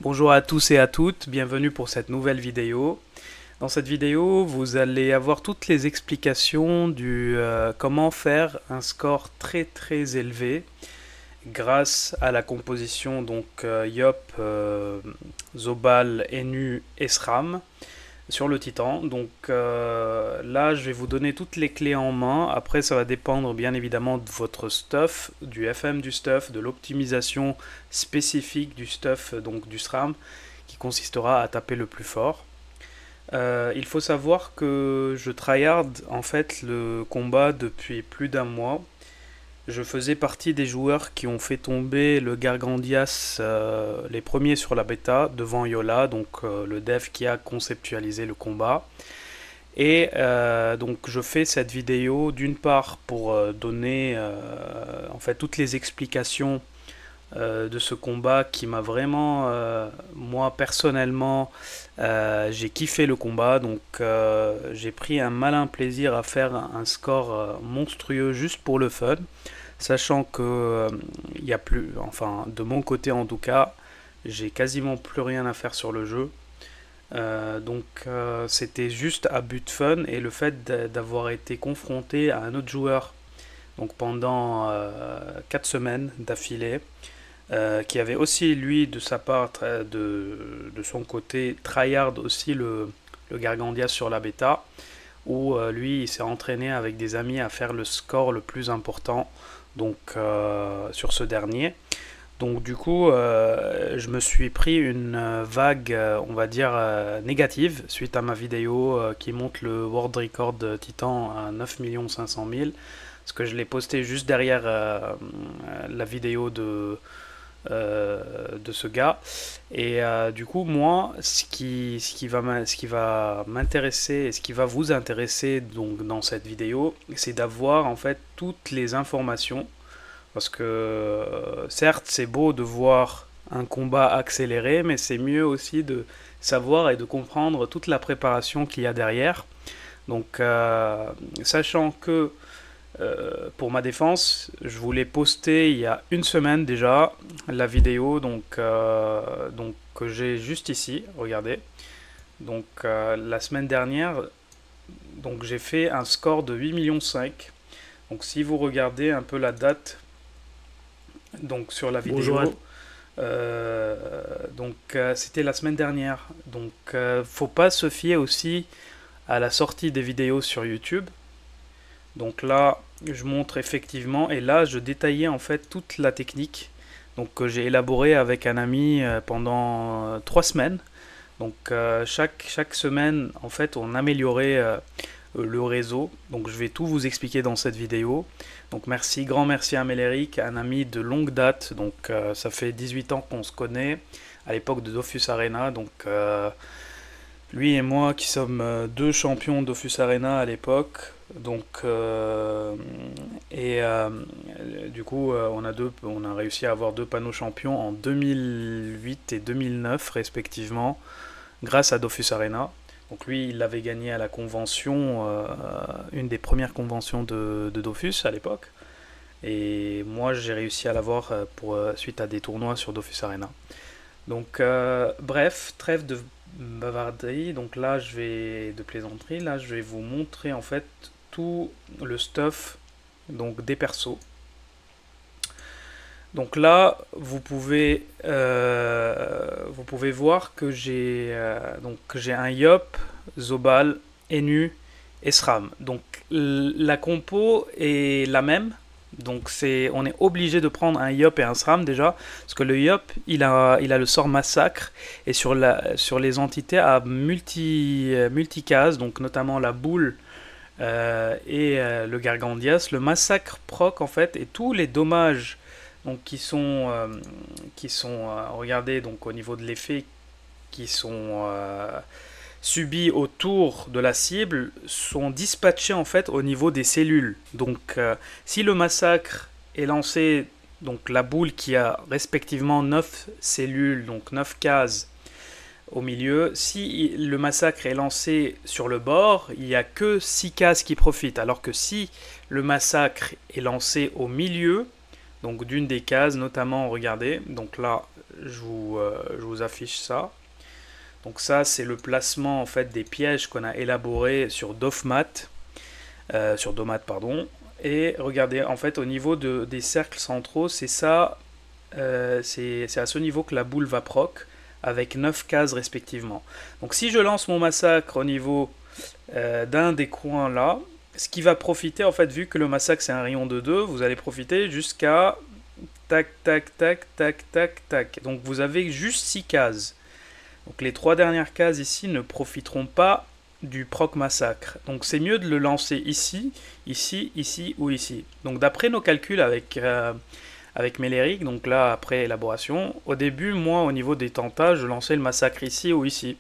Bonjour à tous et à toutes, bienvenue pour cette nouvelle vidéo. Dans cette vidéo, vous allez avoir toutes les explications du comment faire un score très élevé grâce à la composition Yop, Zobal, Enu et SRAM sur le Titan. Là, je vais vous donner toutes les clés en main. Après, ça va dépendre bien évidemment de votre stuff, du FM du stuff, de l'optimisation spécifique du stuff, donc du SRAM, qui consistera à taper le plus fort. Il faut savoir que je tryhard en fait le combat depuis plus d'un mois. Je faisais partie des joueurs qui ont fait tomber le Gargandias les premiers sur la bêta devant Yola, le dev qui a conceptualisé le combat. Et donc je fais cette vidéo d'une part pour donner en fait toutes les explications de ce combat qui m'a vraiment, moi personnellement, j'ai kiffé le combat, j'ai pris un malin plaisir à faire un score monstrueux juste pour le fun, sachant que il y a plus, enfin de mon côté en tout cas, j'ai quasiment plus rien à faire sur le jeu. C'était juste à but fun et le fait d'avoir été confronté à un autre joueur pendant 4 semaines d'affilée, qui avait aussi lui de sa part, de son côté, tryhard aussi le Gargandia sur la bêta, où lui il s'est entraîné avec des amis à faire le score le plus important sur ce dernier. Donc du coup, je me suis pris une vague, on va dire, négative suite à ma vidéo qui montre le World Record Titan à 9 500 000. Parce que je l'ai posté juste derrière la vidéo de ce gars. Et du coup, moi, ce qui va m'intéresser et ce qui va vous intéresser dans cette vidéo, c'est d'avoir en fait toutes les informations. Parce que certes, c'est beau de voir un combat accéléré, mais c'est mieux aussi de savoir et de comprendre toute la préparation qu'il y a derrière. Sachant que pour ma défense, je voulais poster il y a une semaine déjà la vidéo que j'ai juste ici, regardez. La semaine dernière, j'ai fait un score de 8,5 millions. Donc si vous regardez un peu la date sur la Bonjour à vidéo, c'était la semaine dernière. Faut pas se fier aussi à la sortie des vidéos sur YouTube. Donc là, je montre effectivement, et là, je détaillais en fait toute la technique que j'ai élaborée avec un ami pendant 3 semaines. Chaque semaine, en fait, on améliorait le réseau. Donc je vais tout vous expliquer dans cette vidéo. Donc merci, grand merci à Méléric, un ami de longue date. Ça fait 18 ans qu'on se connaît, à l'époque de Dofus Arena. Lui et moi qui sommes deux champions Dofus Arena à l'époque. Du coup, on a réussi à avoir deux panneaux champions en 2008 et 2009 respectivement, grâce à Dofus Arena. Donc lui, il l'avait gagné à la convention, une des premières conventions de Dofus à l'époque. Et moi, j'ai réussi à l'avoir suite à des tournois sur Dofus Arena. Bref, trêve de bavarderie. De plaisanterie. Là, je vais vous montrer en fait tout le stuff des persos. Donc là, vous pouvez voir que j'ai un Yop, Zobal, Enu et SRAM. Donc la compo est la même. On est obligé de prendre un Yop et un SRAM déjà, parce que le Yop, il a le sort massacre, et sur les entités à multicases, donc notamment la boule le Gargandias, le massacre proc en fait, et tous les dommages regardez au niveau de l'effet, qui sont subis autour de la cible, sont dispatchés en fait au niveau des cellules. Si le massacre est lancé, la boule qui a respectivement 9 cellules, donc 9 cases au milieu, si le massacre est lancé sur le bord, il n'y a que 6 cases qui profitent, alors que si le massacre est lancé au milieu, d'une des cases, notamment, regardez, là, je vous affiche ça. Donc ça, c'est le placement en fait des pièges qu'on a élaborés sur Dofmat, sur Domat, pardon. Et regardez, en fait, au niveau des cercles centraux, c'est ça, c'est à ce niveau que la boule va proc, avec 9 cases respectivement. Donc si je lance mon massacre au niveau d'un des coins là, ce qui va profiter, en fait, vu que le massacre c'est un rayon de 2, vous allez profiter jusqu'à tac, tac, tac, tac, tac, tac. Donc vous avez juste 6 cases. Donc les 3 dernières cases ici ne profiteront pas du proc massacre. Donc c'est mieux de le lancer ici, ici, ici ou ici. Donc d'après nos calculs avec Méléric, donc là après élaboration, au début, moi au niveau des tentats, je lançais le massacre ici ou ici.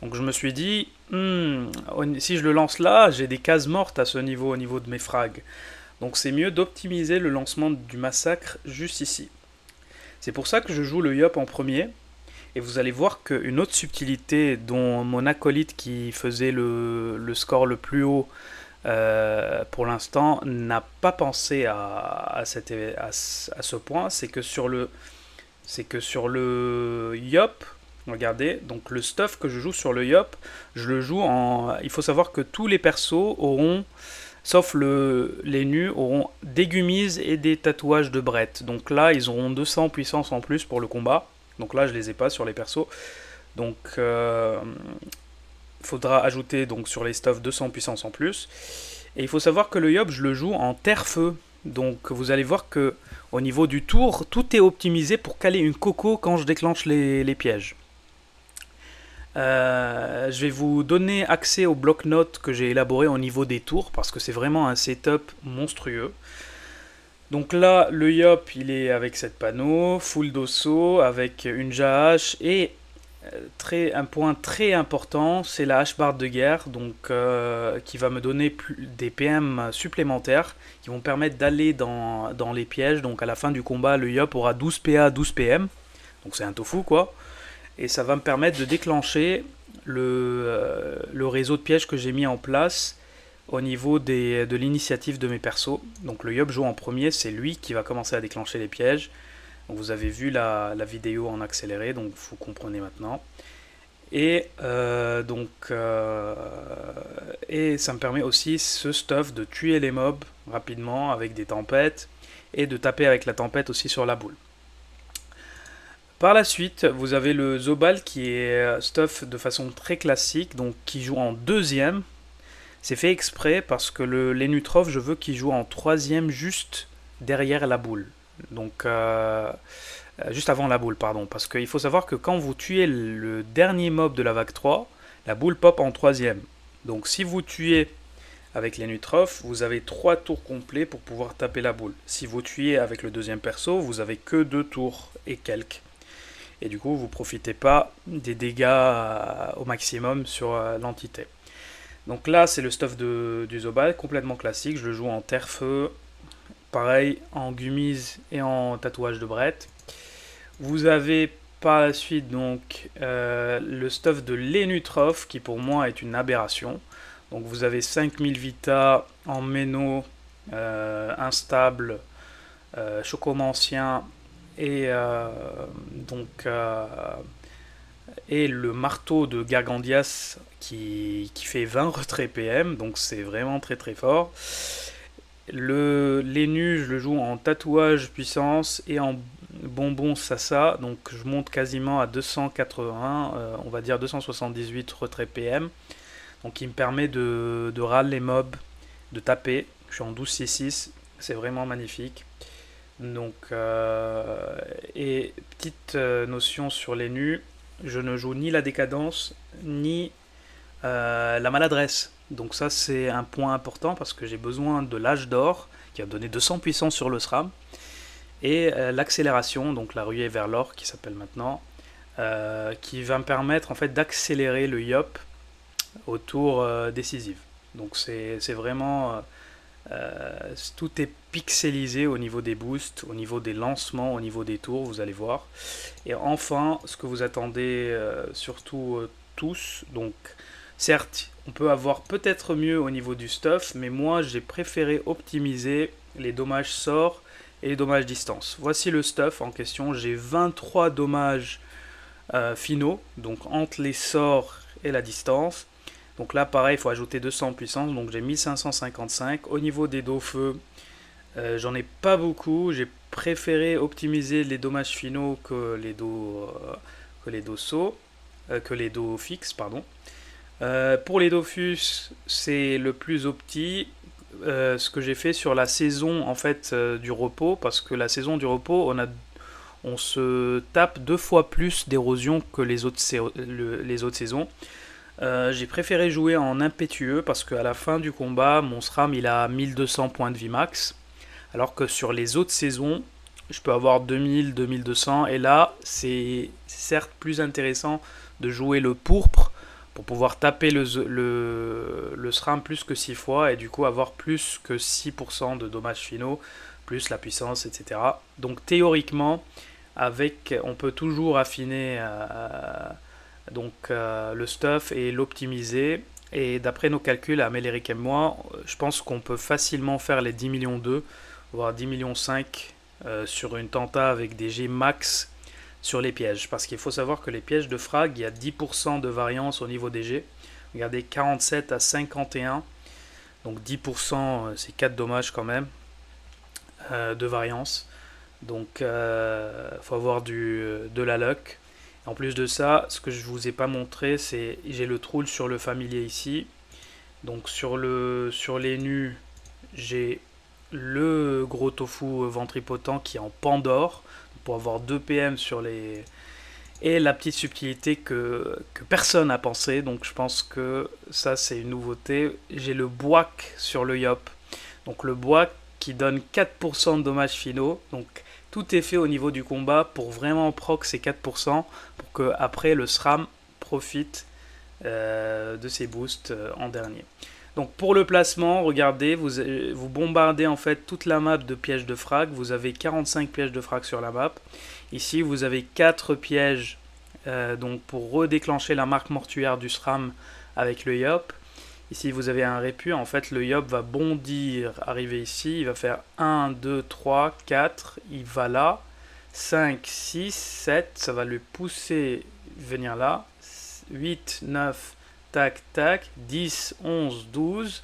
Donc je me suis dit, si je le lance là, j'ai des cases mortes à ce niveau, au niveau de mes frags. Donc c'est mieux d'optimiser le lancement du massacre juste ici. C'est pour ça que je joue le Yop en premier. Et vous allez voir qu'une autre subtilité dont mon acolyte qui faisait le score le plus haut pour l'instant n'a pas pensé à ce point, c'est que sur le Yop, regardez, donc le stuff que je joue sur le Yop, je le joue en... Il faut savoir que tous les persos auront, sauf les nus, auront des gummies et des tatouages de Brett. Donc là, ils auront 200 puissance en plus pour le combat. Donc là, je les ai pas sur les persos. Donc, faudra ajouter donc sur les stuffs 200 puissance en plus. Et il faut savoir que le Yop, je le joue en terre-feu. Donc, vous allez voir que au niveau du tour, tout est optimisé pour caler une coco quand je déclenche les pièges. Je vais vous donner accès au bloc-notes que j'ai élaboré au niveau des tours parce que c'est vraiment un setup monstrueux. Donc là, le Yop, il est avec 7 panneaux, full d'osso, avec une JH, et un point très important, c'est la H-barre de guerre, donc, qui va me donner des PM supplémentaires, qui vont permettre d'aller dans les pièges. Donc à la fin du combat, le Yop aura 12 PA, 12 PM, donc c'est un tofu quoi, et ça va me permettre de déclencher le réseau de pièges que j'ai mis en place au niveau de l'initiative de mes persos. Donc le Yop joue en premier, c'est lui qui va commencer à déclencher les pièges. Donc vous avez vu la vidéo en accéléré, donc vous comprenez maintenant. Et et ça me permet aussi ce stuff de tuer les mobs rapidement avec des tempêtes et de taper avec la tempête aussi sur la boule. Par la suite, vous avez le Zobal qui est stuff de façon très classique, donc qui joue en deuxième. C'est fait exprès parce que l'Enutrov, je veux qu'il joue en troisième juste derrière la boule. Donc, juste avant la boule, pardon. Parce qu'il faut savoir que quand vous tuez le dernier mob de la vague 3, la boule pop en troisième. Donc si vous tuez avec l'Enutrov, vous avez 3 tours complets pour pouvoir taper la boule. Si vous tuez avec le deuxième perso, vous avez que 2 tours et quelques. Et du coup, vous ne profitez pas des dégâts au maximum sur l'entité. Donc là, c'est le stuff du Zobal, complètement classique. Je le joue en terre-feu, pareil, en gummies et en tatouage de Brett. Vous avez par la suite donc le stuff de l'Enutrov, qui pour moi est une aberration. Donc vous avez 5000 Vita en méno, instable, chocomancien et et le marteau de Gargandias qui fait 20 retraits PM, donc c'est vraiment très très fort. Les nus, je le joue en tatouage puissance et en bonbon Sasa, donc je monte quasiment à 280, on va dire 278 retraits PM, donc il me permet de râler les mobs, de taper. Je suis en 12-6-6, c'est vraiment magnifique. Donc, et petite notion sur les nus, je ne joue ni la décadence ni la maladresse. Donc ça c'est un point important parce que j'ai besoin de l'âge d'or qui va donner 200 puissance sur le SRAM et l'accélération, donc la ruée vers l'or qui s'appelle maintenant, qui va me permettre en fait d'accélérer le Yop au tour décisif. Donc c'est vraiment tout est pixelisé au niveau des boosts, au niveau des lancements, au niveau des tours, vous allez voir. Et enfin, ce que vous attendez surtout tous, donc certes, on peut avoir peut-être mieux au niveau du stuff, mais moi j'ai préféré optimiser les dommages sorts et les dommages distance. Voici le stuff en question. J'ai 23 dommages finaux, donc entre les sorts et la distance. Donc là, pareil, il faut ajouter 200 en puissance, donc j'ai 1555. Au niveau des dos feu, j'en ai pas beaucoup. J'ai préféré optimiser les dommages finaux que les dos fixes, pardon. Pour les Dofus, c'est le plus opti. Ce que j'ai fait sur la saison en fait du repos, parce que la saison du repos, on se tape 2 fois plus d'érosion que les autres saisons. J'ai préféré jouer en impétueux parce qu'à la fin du combat, mon SRAM il a 1200 points de vie max, alors que sur les autres saisons, je peux avoir 2000, 2200, et là, c'est certes plus intéressant de jouer le pourpre pour pouvoir taper le SRAM plus que 6 fois et du coup avoir plus que 6% de dommages finaux, plus la puissance, etc. Donc théoriquement, on peut toujours affiner le stuff et l'optimiser. Et d'après nos calculs, Améléric et moi, je pense qu'on peut facilement faire les 10 millions 2, voire 10 millions 5 sur une tenta avec des G max sur les pièges. Parce qu'il faut savoir que les pièges de frag, il y a 10% de variance au niveau des G. Regardez, 47 à 51. Donc 10%, c'est 4 dommages quand même de variance. Donc faut avoir de la luck. En plus de ça, ce que je vous ai pas montré, c'est j'ai le troll sur le familier ici. Donc sur les nus, j'ai le gros tofu ventripotent qui est en Pandore pour avoir 2 PM sur les... Et la petite subtilité que personne n'a pensé, donc je pense que ça c'est une nouveauté. J'ai le boak sur le Yop. Donc le boak qui donne 4% de dommages finaux. Donc tout est fait au niveau du combat pour vraiment proc ces 4% pour que après le SRAM profite de ses boosts en dernier. Donc pour le placement, regardez, vous bombardez en fait toute la map de pièges de frag. Vous avez 45 pièges de frag sur la map. Ici vous avez 4 pièges donc pour redéclencher la marque mortuaire du SRAM avec le Yop. Ici vous avez un répu, en fait le Yop va bondir, arriver ici, il va faire 1, 2, 3, 4, il va là, 5, 6, 7, ça va le pousser venir là, 8, 9, tac, tac, 10, 11, 12,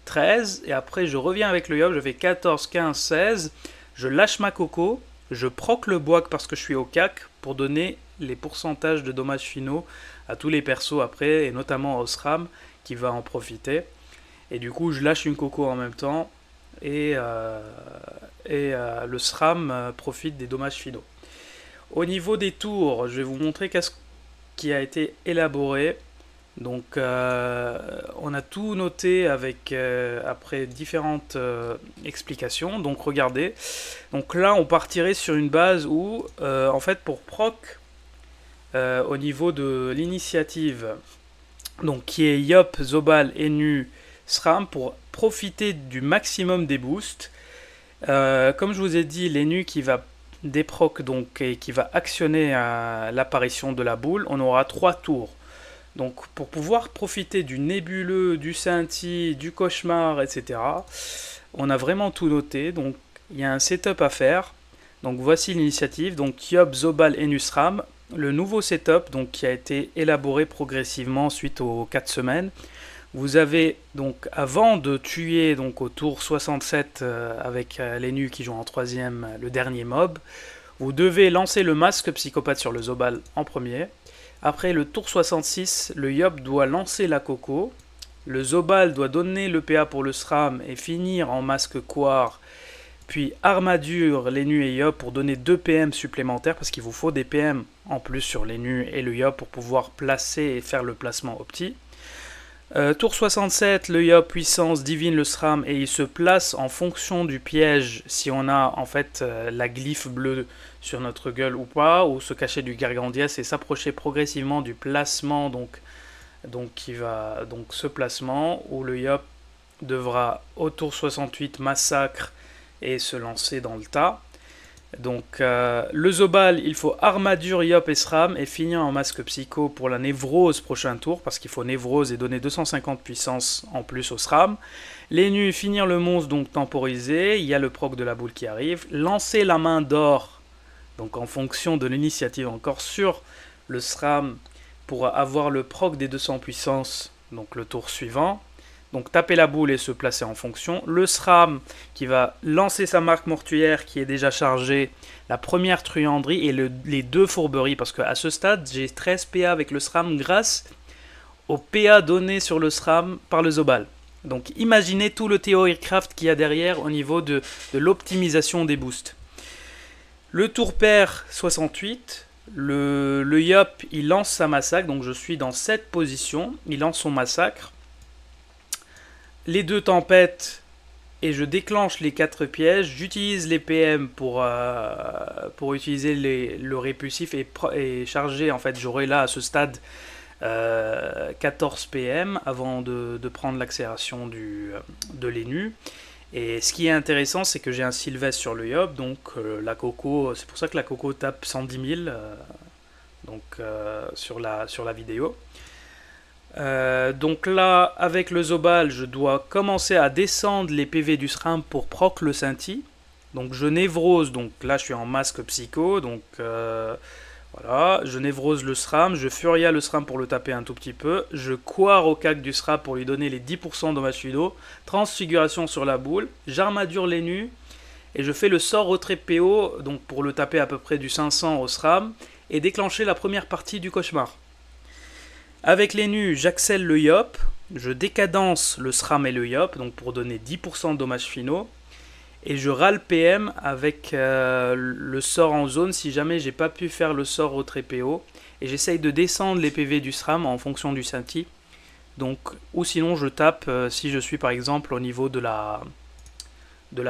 13, et après je reviens avec le Yop, je fais 14, 15, 16, je lâche ma coco, je proc le boak parce que je suis au cac pour donner les pourcentages de dommages finaux à tous les persos après, et notamment au SRAM qui va en profiter. Et du coup, je lâche une coco en même temps, et le SRAM profite des dommages finaux. Au niveau des tours, je vais vous montrer qu'est-ce qui a été élaboré. Donc on a tout noté avec après différentes explications. Donc regardez, donc là on partirait sur une base où en fait pour proc au niveau de l'initiative, donc qui est Yop, Zobal, Enu, SRAM, pour profiter du maximum des boosts. Comme je vous ai dit, l'Enu qui va déproc donc et qui va actionner l'apparition de la boule, on aura 3 tours. Donc pour pouvoir profiter du nébuleux, du scintille, du cauchemar, etc., on a vraiment tout noté. Donc il y a un setup à faire. Donc voici l'initiative. Donc Yop, Zobal, Enu, SRAM. Le nouveau setup donc, qui a été élaboré progressivement suite aux 4 semaines. Vous avez donc, avant de tuer donc, au tour 67 avec les nus qui jouent en 3ème le dernier mob, vous devez lancer le masque psychopathe sur le Zobal en premier. Après le tour 66, le Yop doit lancer la coco. Le Zobal doit donner le PA pour le SRAM et finir en masque Quar. Puis armadure les nus et Yop pour donner 2 PM supplémentaires parce qu'il vous faut des PM en plus sur les nus et le Yop pour pouvoir placer et faire le placement opti. Tour 67, le Yop puissance divine le SRAM et il se place en fonction du piège si on a en fait la glyphe bleue sur notre gueule ou pas, ou se cacher du Gargandias et s'approcher progressivement du placement donc ce placement où le Yop devra au tour 68 massacre et se lancer dans le tas. Donc le Zobal, il faut armadure, Yop et SRAM et finir en masque psycho pour la névrose prochain tour parce qu'il faut névrose et donner 250 puissance en plus au SRAM. Les nus, finir le monstre donc temporisé, il y a le proc de la boule qui arrive. Lancer la main d'or, donc en fonction de l'initiative encore sur le SRAM pour avoir le proc des 200 puissance, donc le tour suivant. Donc taper la boule et se placer en fonction. Le SRAM qui va lancer sa marque mortuaire qui est déjà chargée. La première truanderie et les deux fourberies. Parce qu'à ce stade, j'ai 13 PA avec le SRAM grâce au PA donné sur le SRAM par le Zobal. Donc imaginez tout le Theorycraft qu'il y a derrière au niveau de l'optimisation des boosts. Le tour pair 68. Le Yop, il lance sa massacre. Donc je suis dans cette position. Il lance son massacre. Les deux tempêtes et je déclenche les 4 pièges. J'utilise les PM pour utiliser le répulsif et charger. En fait, j'aurai là à ce stade 14 PM avant de prendre l'accélération de l'ENU. Et ce qui est intéressant, c'est que j'ai un Sylvestre sur le Yop, donc la Coco, c'est pour ça que la Coco tape 110 000 sur la vidéo. Donc là, avec le Zobal, je dois commencer à descendre les PV du SRAM pour proc le Scinti. Donc je névrose, donc là je suis en masque psycho, donc voilà, je névrose le SRAM, je furia le SRAM pour le taper un tout petit peu, je coire au cac du SRAM pour lui donner les 10% dommages fluido, transfiguration sur la boule, j'armadure les nus, et je fais le sort retrait PO, donc pour le taper à peu près du 500 au SRAM, et déclencher la première partie du cauchemar. Avec les nus, j'accèle le Yop, je décadence le SRAM et le Yop, donc pour donner 10% de dommages finaux, et je râle PM avec le sort en zone si jamais j'ai pas pu faire le sort retrait PO, et j'essaye de descendre les PV du SRAM en fonction du Scinti, donc, ou sinon je tape si je suis par exemple au niveau de la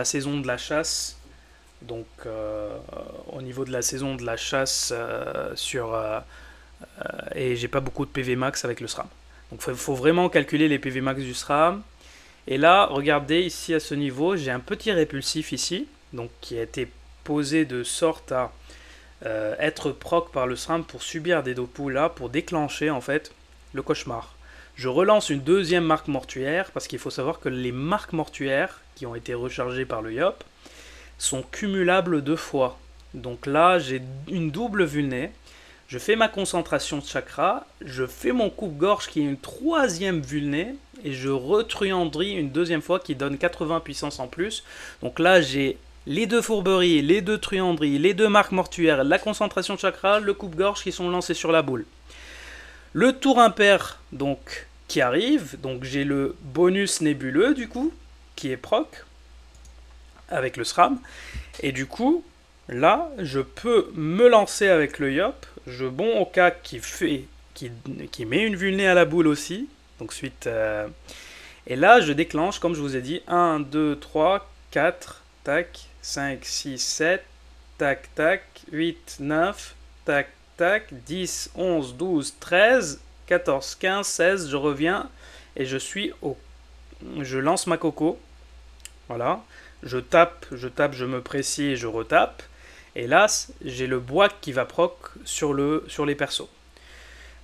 saison de la chasse, donc au niveau de la saison de la chasse et j'ai pas beaucoup de PV max avec le SRAM. Donc il faut vraiment calculer les PV max du SRAM. Et là, regardez ici à ce niveau, j'ai un petit répulsif ici, donc qui a été posé de sorte à être proc par le SRAM pour subir des dopous là, pour déclencher en fait le cauchemar. Je relance une deuxième marque mortuaire, parce qu'il faut savoir que les marques mortuaires qui ont été rechargées par le Yop sont cumulables 2 fois. Donc là, j'ai une double vulné. Je fais ma concentration de chakra, je fais mon coupe-gorge qui est une 3e vulné, et je retruanderie une 2e fois qui donne 80 puissance en plus. Donc là, j'ai les 2 fourberies, les 2 truanderies, les 2 marques mortuaires, la concentration de chakra, le coupe-gorge qui sont lancés sur la boule. Le tour impair, donc, qui arrive, donc j'ai le bonus nébuleux, du coup, qui est proc, avec le SRAM, et du coup, là, je peux me lancer avec le Yop, je bond au cac qui met une vulné à la boule aussi, donc suite... et là, je déclenche, comme je vous ai dit, 1, 2, 3, 4, tac, 5, 6, 7, tac, tac, 8, 9, tac, tac, 10, 11, 12, 13, 14, 15, 16, je reviens et je lance ma Coco, voilà, je tape, je me précise et je retape. Et là, j'ai le bois qui va proc sur les persos.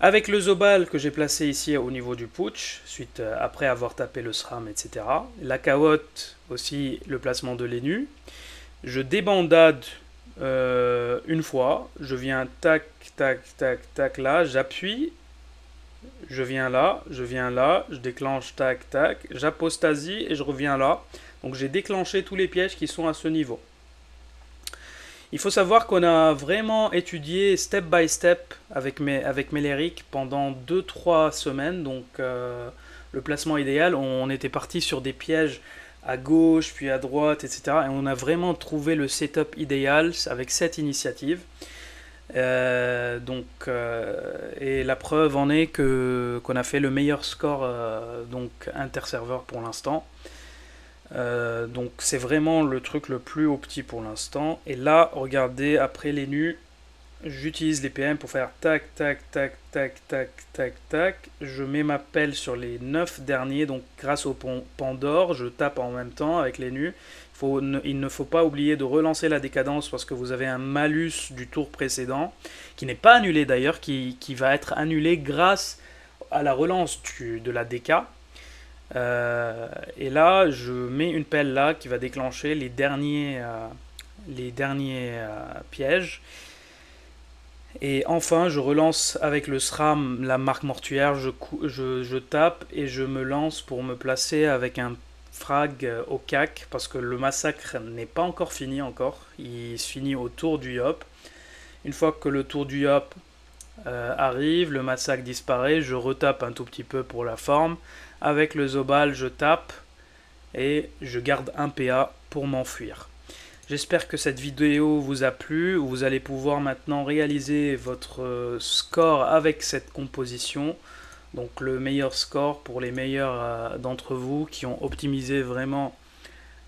Avec le Zobal que j'ai placé ici au niveau du putsch, suite après avoir tapé le SRAM, etc. La cahotte, aussi le placement de l'ENU. Je débandade une fois. Je viens tac, tac, tac, tac là. J'appuie. Je viens là. Je déclenche tac, tac. J'apostasie et je reviens là. Donc j'ai déclenché tous les pièges qui sont à ce niveau. Il faut savoir qu'on a vraiment étudié step by step avec Méléric pendant 2-3 semaines. Donc le placement idéal, on était parti sur des pièges à gauche, puis à droite, etc. Et on a vraiment trouvé le setup idéal avec cette initiative. Et la preuve en est qu'on a fait le meilleur score donc interserveur pour l'instant. Donc c'est vraiment le truc le plus opti pour l'instant. Et là, regardez, après les nus, j'utilise les PM pour faire tac, tac, tac, tac, tac, tac, tac. Je mets ma pelle sur les 9 derniers, donc grâce au pan d'or, je tape en même temps avec les nus. Il Il ne faut pas oublier de relancer la décadence parce que vous avez un malus du tour précédent, qui n'est pas annulé d'ailleurs, qui va être annulé grâce à la relance de la déca. Et là, je mets une pelle là qui va déclencher les derniers pièges. Et enfin, je relance avec le SRAM la marque mortuaire, je tape et je me lance pour me placer avec un frag au CAC, parce que le massacre n'est pas encore fini encore, il se finit au tour du Yop. Une fois que le tour du Yop arrive, le massacre disparaît, je retape un tout petit peu pour la forme. Avec le Zobal, je tape et je garde un PA pour m'enfuir. J'espère que cette vidéo vous a plu. Vous allez pouvoir maintenant réaliser votre score avec cette composition. Donc le meilleur score pour les meilleurs d'entre vous qui ont optimisé vraiment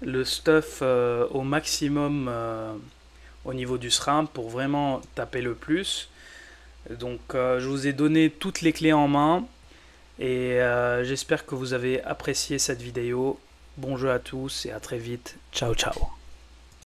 le stuff au maximum au niveau du SRAM pour vraiment taper le plus. Donc je vous ai donné toutes les clés en main et j'espère que vous avez apprécié cette vidéo. Bon jeu à tous et à très vite. Ciao ciao.